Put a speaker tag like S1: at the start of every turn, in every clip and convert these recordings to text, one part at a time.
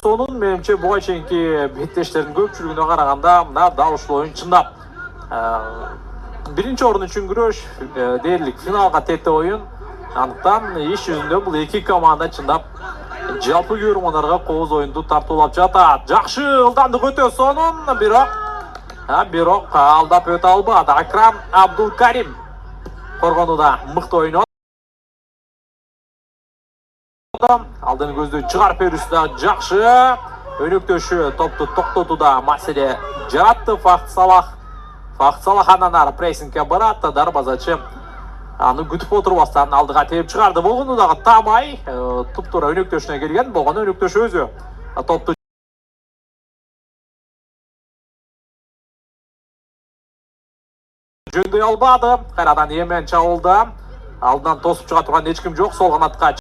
S1: сонун менимче буга чейинки беттештердин көпчүлүгүнө караганда мына дал ушул оюн чындап биринчи орун үчүн күрөш дээрлик финалга тете оюн. Андыктан иш жүзүндө бул эки команда чындап жалпы көрөрмандарга кооз оюнду тартуулап жатат. Жакшы ылдамдык өтө сонун, бирок алдап өтө албады. Акрам Абдулкарим коргонууда мыкты ойнот. Алдын көздү чыгарып берүүсү да жакшы. Өнөктөшү топту токтотууда маселе жаратты. Фахт Салах андан ары прессингке барат. Дарбазачы аны күтүп отурбастан алдыга тээп чыгарды. Болгону дагы Тамай туп-туура өнөктөшүнө келген. Болгону өнөктөш өзү топту жөндөй албады. Кайрадан Емен чабылды. Алдынан тосуп чыга турган эч ким жок. Сол канатка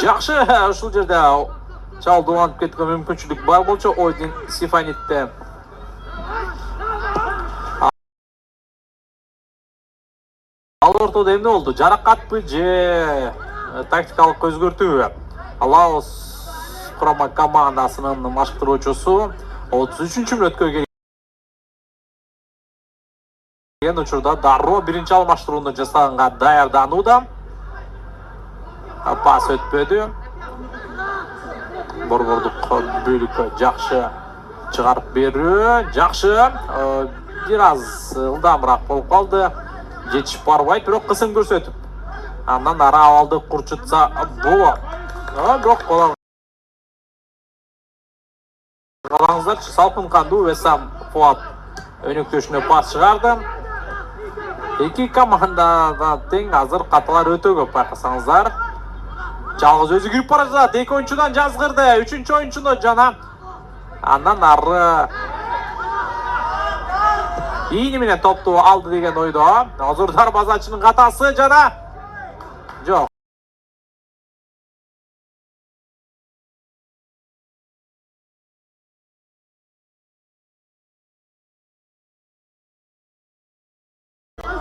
S1: жакшы ушул жерде чабылдууланып кеткен мүмкүнчүлүк бар болчу. Ойдин Сифанитте ал ортодо эмне болду? Жаракатпы же тактикалык өзгөртүүбү? Лаос курама командасынын машыктыруучусу 33-мүнөткө келген учурда дароо биринчи алмаштырууну жасаганга даярданууда. Пас өтпөдү. Борбордук бөлүккө жакшы чыгарып берүү. Жакшы. Бир аз ылдамыраак болуп калды. Жетишип барбайт, бирок кысым көрсөтүп. Андан ары абалды курчутса болот. Бирок колаңыздарчы салкын кандуу Весам Фуат өнөктөшүнө пас чыгарды. Эки командада тең азыр каталар өтө көп байкасаңыздар. Жалгыз өзү кирип бара жатат. Эки оюнчудан жазгырды. Үчүнчү оюнчуну жана андан ары ийни менен топту алды деген ойдо. Азыр дарбазачынын катасы жана жок.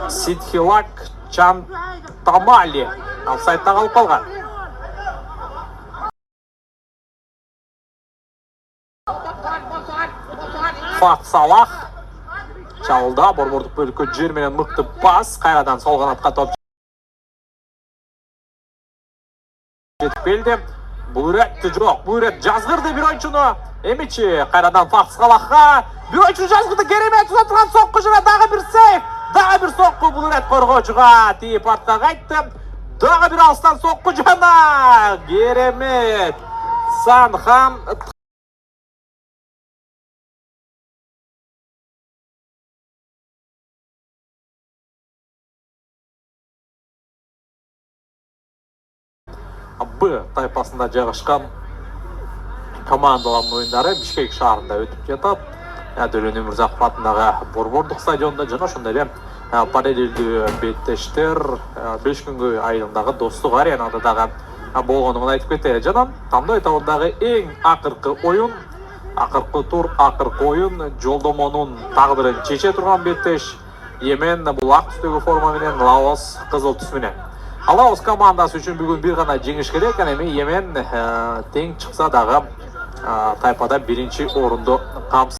S1: Сидхилак Чантамали офсайдта калып калган. Фахт Салах чабылда. Борбордук бөлүккө жер менен мыкты пас. Кайрадан сол канатка топ жетип келди. Бул иретти жок. Бул ирет жазгырды бир оюнчуну. Эмичи кайрадан Фахт Салахка бир оюнчу жазгырды. Керемет уза турган сокку жана дагы бир сейф. Дагы бир сокку. Бул ирет коргоочуга тийип артта кайтты. Дагы бир алыстан сокку жана керемет. Санхам Б тайпасында жайгашкан командалардын оюндары Бишкек шаарында өтүп жатат. Дөлөн Өмүрзаков атындагы Борбордук стадионунда жана ошондой эле параллелдүү беттештер 5 күнгө айылындагы Достук аренада дагы болгонун айтып кетели. Жана тандоо этабындагы эң акыркы оюн, акыркы тур, акыркы оюн жолдомонун тагдырын чече турган беттеш Емен бул ак түстөгү форма менен, Лаос кызыл түс менен. Лаос командасы үчүн бүгүн бир гана жеңиш керек. Эми Емен тең чыкса дагы тайпада биринчи орунду камсыз.